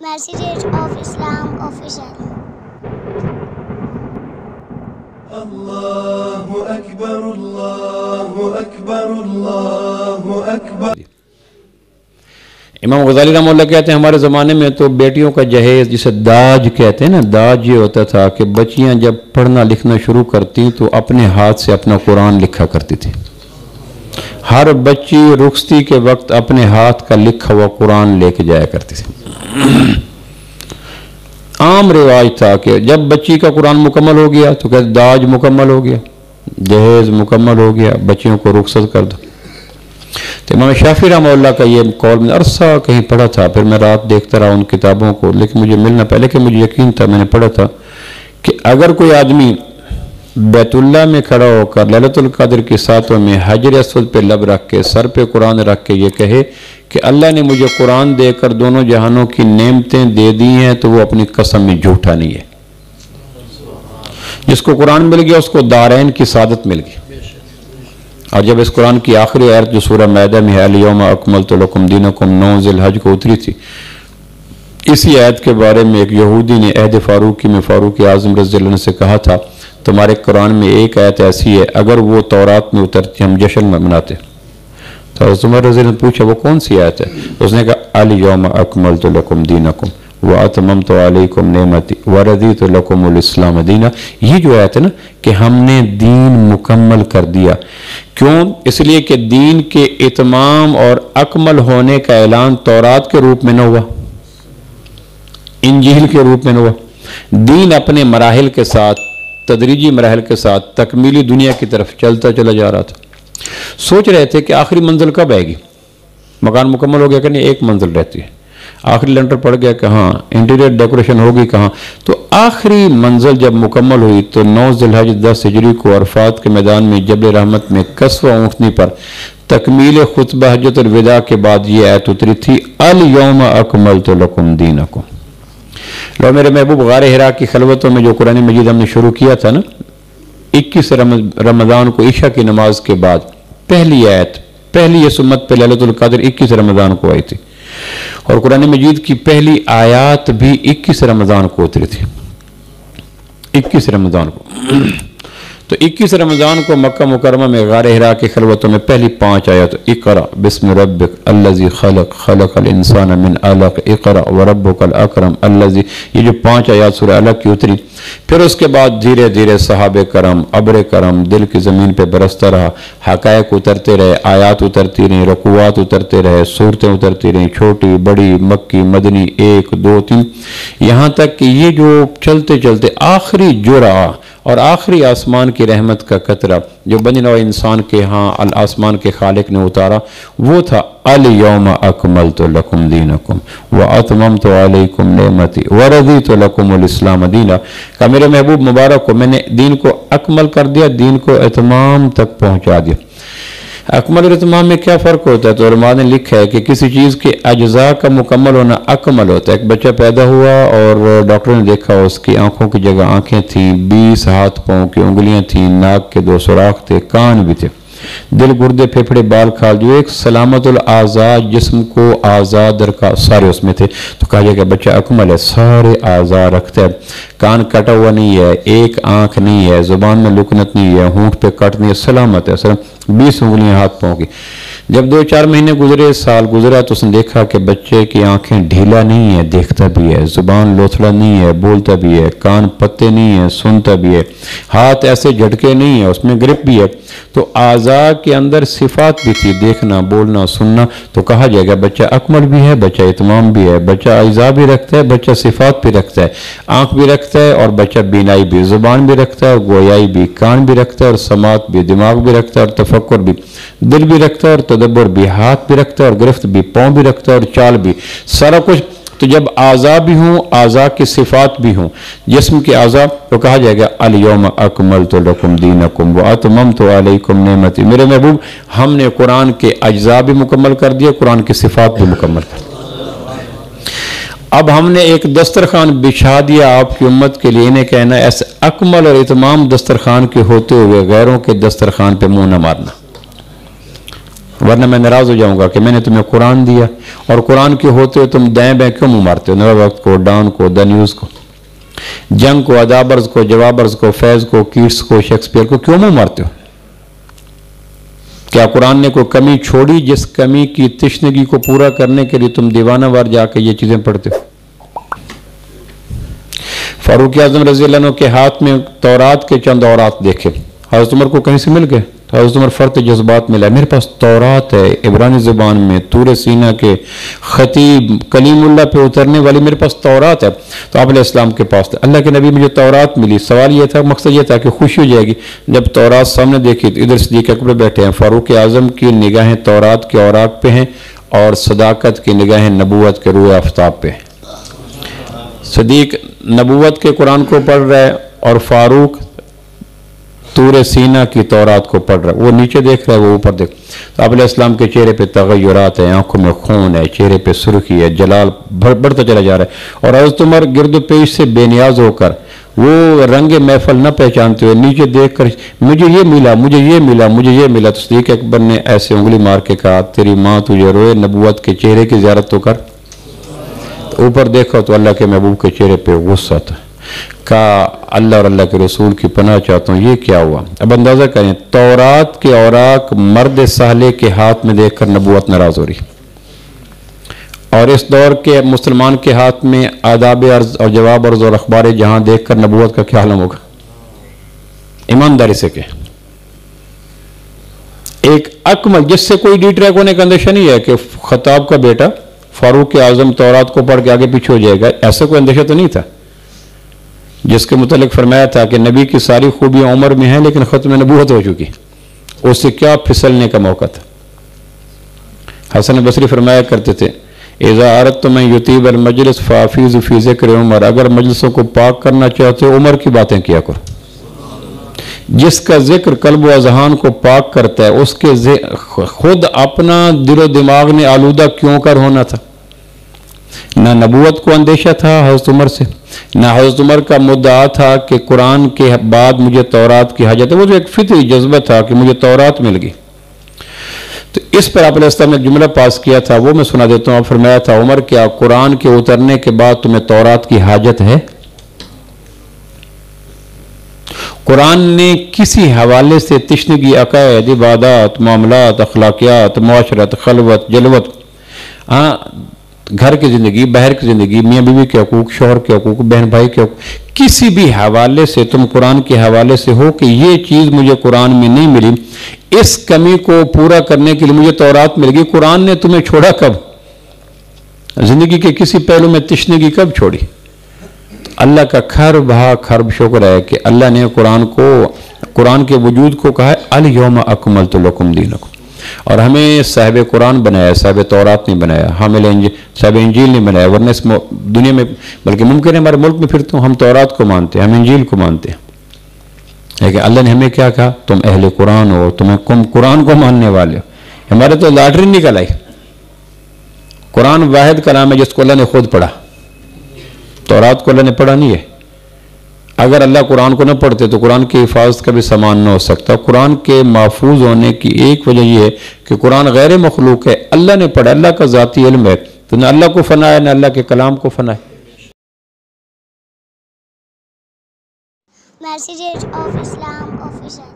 Message of Islam Official. Allahu Akbar, Allahu Akbar, Allahu Akbar. امام غزالی رحمہ اللہ کہتے ہیں ہمارے زمانے میں تو بیٹیوں کا جہیز جسے داج کہتے ہیں نا، داج یہ ہوتا تھا کہ بچیاں جب پڑھنا لکھنا شروع کرتی تو اپنے ہاتھ سے اپنا قرآن لکھا کرتی تھی. ہر بچی رخصتی کے وقت اپنے ہاتھ کا لکھا ہوا قرآن لے کے جایا کرتی تھی. عام رواج تھا کہ جب بچی کا قرآن مکمل ہو گیا تو کہتے داج مکمل ہو گیا، جہیز مکمل ہو گیا، بچیوں کو رخصت کر دو. تو امام شافعی رحمہ اللہ کا یہ قول میں عرصہ کہیں پڑھا تھا، پھر میں رات دیکھتا رہا ان کتابوں کو، لیکن مجھے ملنا پہلے کہ مجھے یقین تھا، میں نے پڑھا تھا کہ اگر کوئی آدمی بیت اللہ میں کھڑا ہو کر لیلۃ القدر کی ساتوں میں حجر اسود پہ لب رکھ کے سر پہ قرآن رکھ کے یہ کہے کہ اللہ نے مجھے قرآن دے کر دونوں جہانوں کی نعمتیں دے دی ہیں، تو وہ اپنی قسم میں جھوٹا نہیں ہے. جس کو قرآن مل گیا اس کو دارین کی سعادت مل گئی. اور جب اس قرآن کی آخری آیت جو سورہ مائدہ میں ہے الیوم اکملت لکم دینکم 9 ذی الحج کو اتری تھی، اسی آیت کے بارے میں ایک یہودی نے عہد فاروقی میں فاروق اعظم رضی اللہ عنہ سے کہا تھا تمہارے قرآن میں ایک آیت ایسی ہے اگر وہ تورات میں اترتی ہم جشن میں مناتے. تو حضرت عمر رضی اللہ عنہ نے پوچھا وہ کون سی آیت ہے؟ اس نے کہا الیوم اکملت لکم دینکم واتممت علیکم نعمتی ورضیت لکم الاسلام دینا. یہ جو آیت ہے نا کہ ہم نے دین مکمل کر دیا. کیوں؟ اس لیے کہ دین کے اتمام اور اکمل ہونے کا اعلان تورات کے روپ میں نہ ہوا، انجیل کے روپ میں نہ ہوا. دین اپنے مراحل کے ساتھ، تدریجی مراحل کے ساتھ تکمیلی دنیا کی طرف چلتا چلا جا رہا تھا. سوچ رہے تھے کہ آخری منزل کب آئے گی، مکان مکمل ہو گیا کہ نہیں، ایک منزل رہتی ہے. آخری لنٹر پڑ گیا کہاں، انٹیریئر ڈیکوریشن ہوگی کہاں. تو آخری منزل جب مکمل ہوئی تو 9 ذی الحج 10 ہجری کو عرفات کے میدان میں جبل رحمت میں کسوہ اونٹنی پر تکمیل خطبہ حجۃ الوداع کے بعد یہ آیت اتری تھی الیوم اکملت لکم دینکم. لو میرے محبوب غار حرا کی خلوتوں میں جو قرآن مجید ہم نے شروع کیا تھا نا، 21 رمضان کو عشاء کی نماز کے بعد پہلی آیت، پہلی یہ سمت پہ لیلۃ القدر 21 رمضان کو آئی تھی، اور قرآن مجید کی پہلی آیات بھی 21 رمضان کو اتری تھی. 21 رمضان کو تو 21 رمضان کو مکہ مکرمہ میں غار حرا کی خلوتوں میں پہلی 5 آیات اقرأ بسم ربک الذی خلق خلق الانسان من علق اقرأ وربک الاکرم الذی، یہ جو 5 آیات سورہ علق کی اتری. پھر اس کے بعد دھیرے دھیرے صحابہ کرم ابر کرم دل کی زمین پہ برستا رہا، حقائق اترتے رہے، آیات اترتی رہیں، رکوعات اترتے رہے، صورتیں اترتی رہیں، چھوٹی بڑی مکی مدنی 1 2 3، یہاں تک کہ یہ جو چلتے چلتے آخری جرعہ اور آخری آسمان کی رحمت کا قطرہ جو بنی نوع انسان کے ہاں آسمان کے خالق نے اتارا وہ تھا الیوم اکملت لکم دینکم واتممت علیکم نعمتی ورضیت لکم الاسلام دینا. کہ میرے محبوب مبارک کو میں نے دین کو اکمل کر دیا، دین کو اتمام تک پہنچا دیا. اکمل اور اتمام میں کیا فرق ہوتا ہے؟ تو علماء نے لکھا ہے کہ کسی چیز کے اجزاء کا مکمل ہونا اکمل ہوتا ہے. ایک بچہ پیدا ہوا اور ڈاکٹر نے دیکھا اس کی آنکھوں کی جگہ آنکھیں تھیں، 20 ہاتھ پاؤں کی انگلیاں تھیں، ناک کے 2 سوراخ تھے، کان بھی تھے، دل گردے پھیپھڑے بال کھال، جو ایک سلامت الاعضاء جسم کو آزاد رکھا، سارے اس میں تھے. تو کہا جائے کہ بچہ اکمل ہے، سارے اعضاء رکھتا ہے، کان کٹا ہوا نہیں ہے، ایک آنکھ نہیں ہے، زبان میں لکنت نہیں ہے، ہونٹ پہ کٹ نہیں ہے، سلامت ہے، 20 انگلیاں ہاتھ پاؤں کی. جب 2-4 مہینے گزرے، سال گزرا تو اس نے دیکھا کہ بچے کی آنکھیں ڈھیلا نہیں ہے، دیکھتا بھی ہے، زبان لوتھڑا نہیں ہے، بولتا بھی ہے، کان پتے نہیں ہے، سنتا بھی ہے، ہاتھ ایسے جھٹکے نہیں ہے، اس میں گرپ بھی ہے. تو اعضاء کے اندر صفات بھی تھی، دیکھنا بولنا سننا. تو کہا جائے گا بچہ اکمل بھی ہے، بچہ اتمام بھی ہے، بچہ اعضاء بھی رکھتا ہے، بچہ صفات بھی رکھتا ہے، آنکھ بھی رکھتا ہے اور بچہ بینائی بھی، زبان بھی رکھتا ہے اور گویائی بھی، کان بھی رکھتا ہے اور سماعت بھی، دماغ بھی رکھتا ہے اور تفکر بھی، دل بھی رکھتا ہے اور تدبر بھی، ہاتھ بھی رکھتا ہے اور گرفت بھی، پاؤں بھی رکھتا ہے اور چال بھی، سارا کچھ. تو جب اعضاء بھی ہوں، اعضاء کی صفات بھی ہوں، جسم کے اعضاء، تو کہا جائے گا الیوم اکملت لکم دینکم واتممت علیکم نعمتی. میرے محبوب ہم نے قرآن کے اجزاء بھی مکمل کر دیا، قرآن کی صفات بھی مکمل کر دیا. اب ہم نے ایک دسترخوان بچھا دیا آپ کی امت کے لیے. انہیں کہنا ایسے اکمل اور اتمام دسترخوان کے ہوتے ہوئے غیروں کے دسترخوان پہ منہ نہ مارنا. ورنہ میں ناراض ہو جاؤں گا کہ میں نے تمہیں قرآن دیا اور قرآن کے ہوتے ہوئے تم دائیں بائیں کیوں منہ مارتے ہو؟ نور وقت کو، ڈان کو، دا نیوز کو، جنگ کو، ادابرز کو، جوابرز کو، فیض کو، کیٹس کو، شیکسپیئر کو کیوں منہ مارتے ہو؟ کیا قرآن نے کوئی کمی چھوڑی جس کمی کی تشنگی کو پورا کرنے کے لیے تم دیوانہ وار جا کے یہ چیزیں پڑھتے ہو؟ فاروق اعظم رضی اللہ عنہ کے ہاتھ میں تورات کے چند اورات دیکھے، حضرت عمر کو کہیں سے مل گئے، حضرت عمر فرط جذبات ملا، میرے پاس تورات ہے عبرانی زبان میں، طور سینہ کے خطیب کلیم اللہ پہ اترنے والی میرے پاس تورات ہے۔ تو آپ علیہ السلام کے پاس تھا، اللہ کے نبی مجھے تورات ملی، سوال یہ تھا، مقصد یہ تھا کہ خوشی ہو جائے گی۔ جب تورات سامنے دیکھی تو ادھر صدیق اکبر بیٹھے ہیں، فاروق اعظم کی نگاہیں تورات کے اوراق پہ ہیں اور صداقت کی نگاہیں نبوت کے روئے آفتاب پہ ہیں۔ صدیق نبوت کے قرآن کو پڑھ رہا ہے اور فاروق طور سینہ کی تورات کو پڑھ رہا ہے، وہ نیچے دیکھ رہا ہے، وہ اوپر دیکھ۔ تو آپ علیہ السلام کے چہرے پہ تغیرات ہیں، آنکھوں میں خون ہے، چہرے پہ سرخی ہے، جلال بڑھتا چلا جا رہا ہے، اور حضرت عمر گرد و پیش سے بے نیاز ہو کر وہ رنگ محفل نہ پہچانتے ہوئے نیچے دیکھ کر مجھے یہ ملا، مجھے یہ ملا، مجھے یہ ملا۔ تو صدیق اکبر نے ایسے انگلی مار کے کہا تیری ماں تجھے روئے، نبوت کے چہرے کی زیارت تو کر۔ اوپر دیکھو تو اللہ کے محبوب کے چہرے پہ غصہ تھا، کہا اللہ اور اللہ کے رسول کی پناہ چاہتا ہوں، یہ کیا ہوا؟ اب اندازہ کریں، تورات کے اوراق مرد صالح کے ہاتھ میں دیکھ کر نبوت ناراض ہو رہی، اور اس دور کے مسلمان کے ہاتھ میں آداب عرض اور جواب عرض اور اخبار جہاں دیکھ کر نبوت کا کیا عالم ہوگا؟ ایمانداری سے کہ ایک اکمل جس سے کوئی ڈی ٹریک ہونے کا اندیشہ نہیں ہے کہ خطاب کا بیٹا فاروق اعظم تورات کو پڑھ کے آگے پیچھے ہو جائے گا، ایسا کوئی اندیشہ تو نہیں تھا، جس کے متعلق فرمایا تھا کہ نبی کی ساری خوبیاں عمر میں ہیں لیکن ختم نبوت ہو چکی، اس سے کیا پھسلنے کا موقع تھا۔ حسن بصری فرمایا کرتے تھے اذا اردتم ان یطیب المجلس فافیض فی ذکر عمر، اگر مجلسوں کو پاک کرنا چاہتے ہو عمر کی باتیں کیا کرو، جس کا ذکر قلب و اذہان کو پاک کرتا ہے اس کے خود اپنا دل و دماغ نے آلودہ کیوں کر ہونا تھا۔ نہ نبوت کو اندیشہ تھا حضرت عمر سے، نہ حضرت عمر کا مدعا تھا کہ قرآن کے بعد مجھے تورات کی حاجت ہے، وہ جو ایک فطری جذبہ تھا کہ مجھے تورات مل گئی۔ تو اس پر آپ علیہ السلام نے جملہ پاس کیا تھا، وہ میں سنا دیتا ہوں۔ آپ فرمایا تھا عمر کیا قرآن کے اترنے کے بعد تمہیں تورات کی حاجت ہے؟ قرآن نے کسی حوالے سے تشنگی عقائد، عبادات، معاملات، اخلاقیات، معاشرت، خلوت، جلوت، گھر کی زندگی، باہر کی زندگی، میاں بیوی کے حقوق، شوہر کے حقوق، بہن بھائی کے حقوق، کسی بھی حوالے سے تم قرآن کے حوالے سے ہو کہ یہ چیز مجھے قرآن میں نہیں ملی، اس کمی کو پورا کرنے کے لیے مجھے تورات مل گئی۔ قرآن نے تمہیں چھوڑا کب؟ زندگی کے کسی پہلو میں تشنگی کب چھوڑی؟ اللہ کا خرب خرب شکر ہے کہ اللہ نے قرآن کے وجود کو کہا ہے الیوم اکملت لکم دینکم، اور ہمیں صاحب قرآن بنایا، صاحب تورات نہیں بنایا، صاحب انجیل نہیں بنایا، ورنہ اس دنیا میں بلکہ ممکن ہے ہمارے ملک میں پھر تو ہم تورات کو مانتے ہیں، ہم انجیل کو مانتے ہیں، لیکن اللہ نے ہمیں کیا کہا؟ تم اہل قرآن ہو، تم قرآن کو ماننے والے ہو۔ ہمارے تو لاٹری نکل آئی، قرآن واحد کلام ہے جس کو اللہ نے خود پڑھا، تورات کو اللہ نے پڑھا نہیں ہے۔ اگر اللہ قرآن کو نہ پڑھتے تو قرآن کی حفاظت کا بھی سامان نہ ہو سکتا۔ قرآن کے محفوظ ہونے کی ایک وجہ یہ ہے کہ قرآن غیر مخلوق ہے، اللہ نے پڑھا، اللہ کا ذاتی علم ہے، تو نہ اللہ کو فنا ہے نہ اللہ کے کلام کو فنا ہے۔ Messages of Islam official